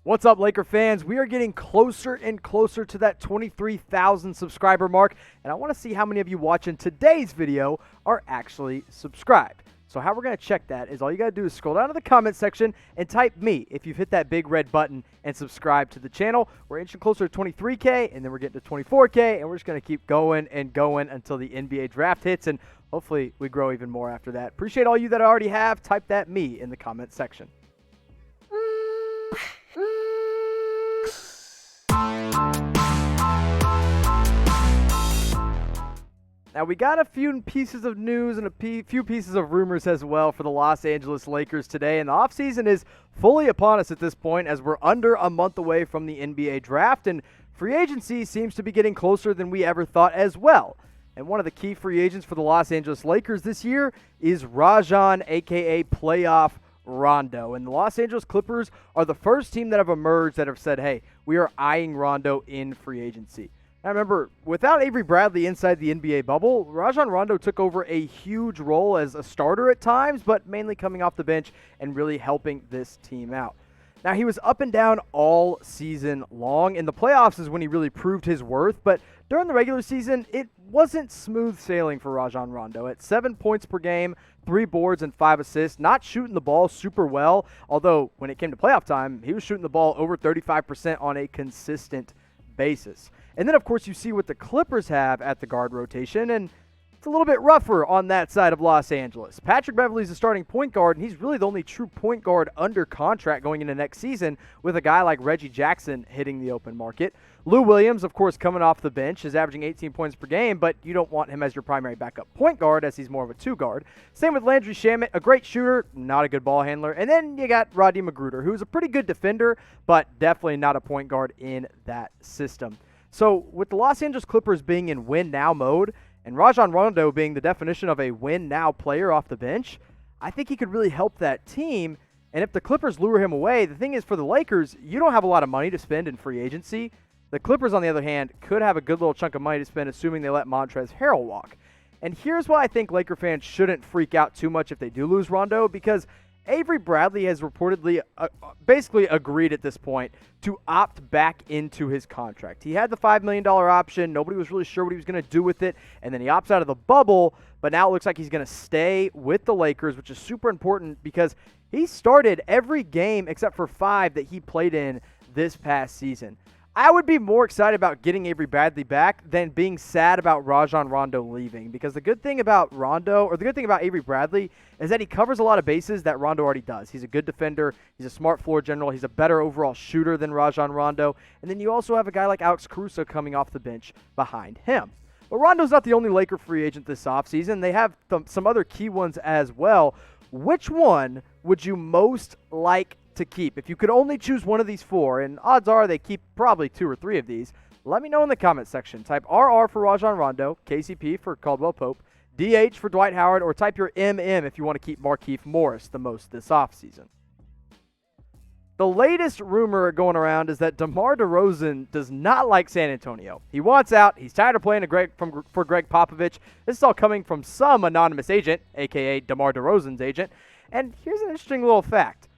What's up, Laker fans? We are getting closer and closer to that 23,000 subscriber mark, and I want to see how many of you watching today's video are actually subscribed. So how we're going to check that is all you got to do is scroll down to the comment section and type me if you've hit that big red button and subscribe to the channel. We're inching closer to 23K, and then we're getting to 24K, and we're just going to keep going and going until the NBA draft hits, and hopefully we grow even more after that. Appreciate all you that already have. Type that me in the comment section. Now, we got a few pieces of news and a few pieces of rumors as well for the Los Angeles Lakers today, and the offseason is fully upon us at this point as we're under a month away from the NBA draft, and free agency seems to be getting closer than we ever thought as well. And one of the key free agents for the Los Angeles Lakers this year is Rajon, a.k.a. Playoff Rondo. And the Los Angeles Clippers are the first team that have emerged that have said, hey, we are eyeing Rondo in free agency. I remember, without Avery Bradley inside the NBA bubble, Rajon Rondo took over a huge role as a starter at times, but mainly coming off the bench and really helping this team out. Now, he was up and down all season long. In the playoffs is when he really proved his worth, but during the regular season, it wasn't smooth sailing for Rajon Rondo. At 7 points per game, 3 boards and 5 assists, not shooting the ball super well, although when it came to playoff time, he was shooting the ball over 35% on a consistent basis. And then, of course, you see what the Clippers have at the guard rotation, and it's a little bit rougher on that side of Los Angeles. Patrick Beverley's the starting point guard, and he's really the only true point guard under contract going into next season with a guy like Reggie Jackson hitting the open market. Lou Williams, of course, coming off the bench, is averaging 18 points per game, but you don't want him as your primary backup point guard as he's more of a two-guard. Same with Landry Shamet, a great shooter, not a good ball handler. And then you got Rodney McGruder, who's a pretty good defender, but definitely not a point guard in that system. So with the Los Angeles Clippers being in win-now mode and Rajon Rondo being the definition of a win-now player off the bench, I think he could really help that team. And if the Clippers lure him away, the thing is for the Lakers, you don't have a lot of money to spend in free agency. The Clippers, on the other hand, could have a good little chunk of money to spend assuming they let Montrezl Harrell walk. And here's why I think Laker fans shouldn't freak out too much if they do lose Rondo, because Avery Bradley has reportedly basically agreed at this point to opt back into his contract. He had the $5 million option. Nobody was really sure what he was going to do with it, and then he opts out of the bubble, but now it looks like he's going to stay with the Lakers, which is super important because he started every game except for 5 that he played in this past season. I would be more excited about getting Avery Bradley back than being sad about Rajon Rondo leaving, because the good thing about Rondo, or the good thing about Avery Bradley, is that he covers a lot of bases that Rondo already does. He's a good defender. He's a smart floor general. He's a better overall shooter than Rajon Rondo. And then you also have a guy like Alex Caruso coming off the bench behind him. But Rondo's not the only Laker free agent this offseason. They have some other key ones as well. Which one would you most like to keep? If you could only choose one of these 4, and odds are they keep probably 2 or 3 of these, let me know in the comment section. Type RR for Rajon Rondo, KCP for Caldwell Pope, DH for Dwight Howard, or type your MM if you want to keep Markieff Morris the most this offseason. The latest rumor going around is that DeMar DeRozan does not like San Antonio. He wants out. He's tired of playing for Greg Popovich. This is all coming from some anonymous agent, a.k.a. DeMar DeRozan's agent. And here's an interesting little fact.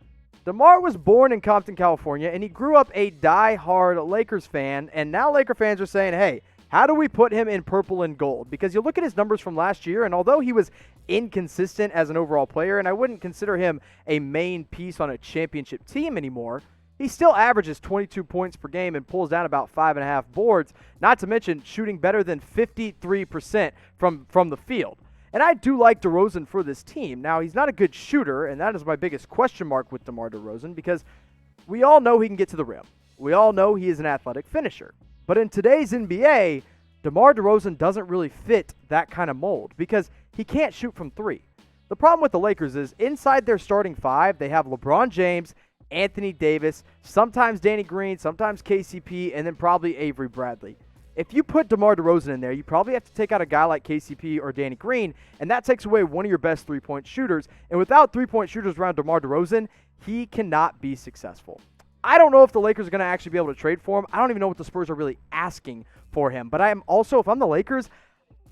DeMar was born in Compton, California, and he grew up a die-hard Lakers fan, and now Laker fans are saying, hey, how do we put him in purple and gold? Because you look at his numbers from last year, and although he was inconsistent as an overall player, and I wouldn't consider him a main piece on a championship team anymore, he still averages 22 points per game and pulls down about 5.5 boards, not to mention shooting better than 53% from the field. And I do like DeRozan for this team. Now, he's not a good shooter, and that is my biggest question mark with DeMar DeRozan, because we all know he can get to the rim. We all know he is an athletic finisher. But in today's NBA, DeMar DeRozan doesn't really fit that kind of mold because he can't shoot from 3. The problem with the Lakers is inside their starting 5, they have LeBron James, Anthony Davis, sometimes Danny Green, sometimes KCP, and then probably Avery Bradley. If you put DeMar DeRozan in there, you probably have to take out a guy like KCP or Danny Green, and that takes away one of your best three-point shooters. And without three-point shooters around DeMar DeRozan, he cannot be successful. I don't know if the Lakers are going to actually be able to trade for him. I don't even know what the Spurs are really asking for him. But I am also, if I'm the Lakers,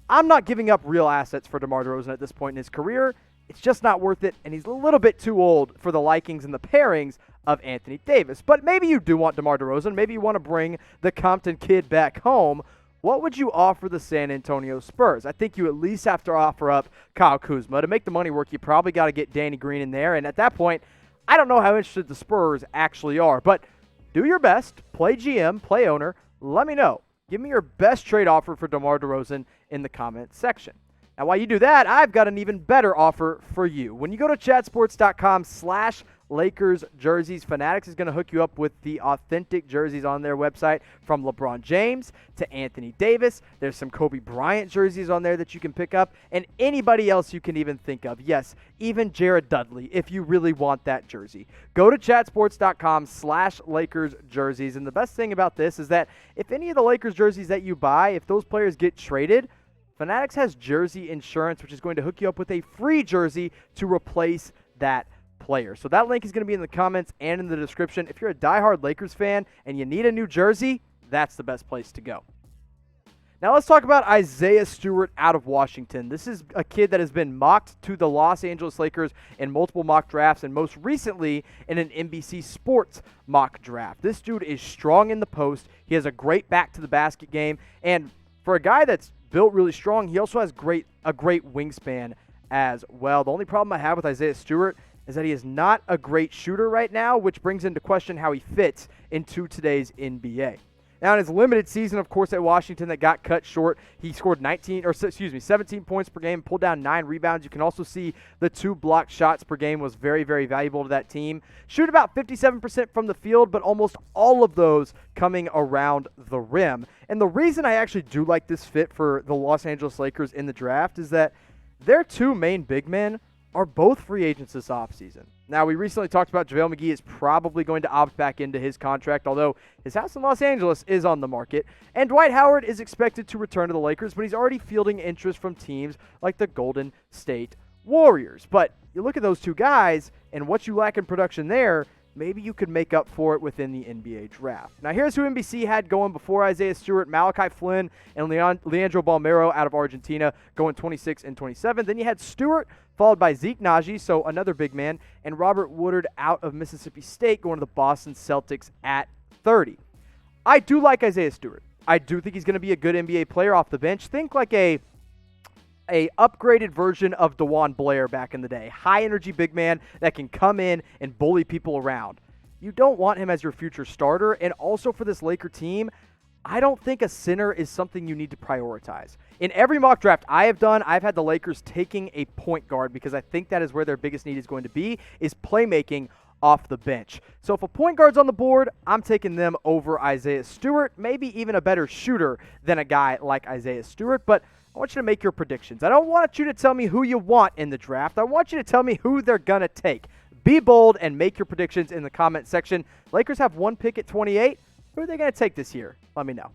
I'm not giving up real assets for DeMar DeRozan at this point in his career. It's just not worth it, and he's a little bit too old for the likings and the pairings of Anthony Davis. But maybe you do want DeMar DeRozan. Maybe you want to bring the Compton kid back home. What would you offer the San Antonio Spurs? I think you at least have to offer up Kyle Kuzma. To make the money work, you probably got to get Danny Green in there. And at that point, I don't know how interested the Spurs actually are. But do your best. Play GM, play owner. Let me know. Give me your best trade offer for DeMar DeRozan in the comment section. Now, while you do that, I've got an even better offer for you. When you go to chatsports.com/Lakers jerseys, Fanatics is going to hook you up with the authentic jerseys on their website, from LeBron James to Anthony Davis. There's some Kobe Bryant jerseys on there that you can pick up, and anybody else you can even think of. Yes, even Jared Dudley, if you really want that jersey. Go to chatsports.com/Lakers jerseys, and the best thing about this is that if any of the Lakers jerseys that you buy, if those players get traded, Fanatics has jersey insurance, which is going to hook you up with a free jersey to replace that player. So that link is going to be in the comments and in the description. If you're a diehard Lakers fan and you need a new jersey, that's the best place to go. Now let's talk about Isaiah Stewart out of Washington. This is a kid that has been mocked to the Los Angeles Lakers in multiple mock drafts, and most recently in an NBC Sports mock draft. This dude is strong in the post. He has a great back-to-the-basket game, and for a guy that's built really strong, he also has a great wingspan as well. The only problem I have with Isaiah Stewart is that he is not a great shooter right now, which brings into question how he fits into today's NBA. Now, in his limited season, of course, at Washington that got cut short, he scored 17 points per game, pulled down 9 rebounds. You can also see the 2 blocked shots per game was very, very valuable to that team. Shoot about 57% from the field, but almost all of those coming around the rim. And the reason I actually do like this fit for the Los Angeles Lakers in the draft is that their 2 main big men are both free agents this offseason. Now, we recently talked about JaVale McGee is probably going to opt back into his contract, although his house in Los Angeles is on the market. And Dwight Howard is expected to return to the Lakers, but he's already fielding interest from teams like the Golden State Warriors. But you look at those 2 guys and what you lack in production there, maybe you could make up for it within the NBA draft. Now, here's who NBC had going before Isaiah Stewart: Malachi Flynn and Leandro Balmero out of Argentina, going 26 and 27. Then you had Stewart, followed by Zeke Naji, so another big man, and Robert Woodard out of Mississippi State, going to the Boston Celtics at 30. I do like Isaiah Stewart. I do think he's going to be a good NBA player off the bench. Think like a upgraded version of DeJuan Blair back in the day. High-energy big man that can come in and bully people around. You don't want him as your future starter, and also for this Laker team, I don't think a center is something you need to prioritize. In every mock draft I have done, I've had the Lakers taking a point guard because I think that is where their biggest need is going to be, is playmaking off the bench. So if a point guard's on the board, I'm taking them over Isaiah Stewart, maybe even a better shooter than a guy like Isaiah Stewart, but I want you to make your predictions. I don't want you to tell me who you want in the draft. I want you to tell me who they're going to take. Be bold and make your predictions in the comment section. Lakers have 1 pick at 28. Who are they going to take this year? Let me know.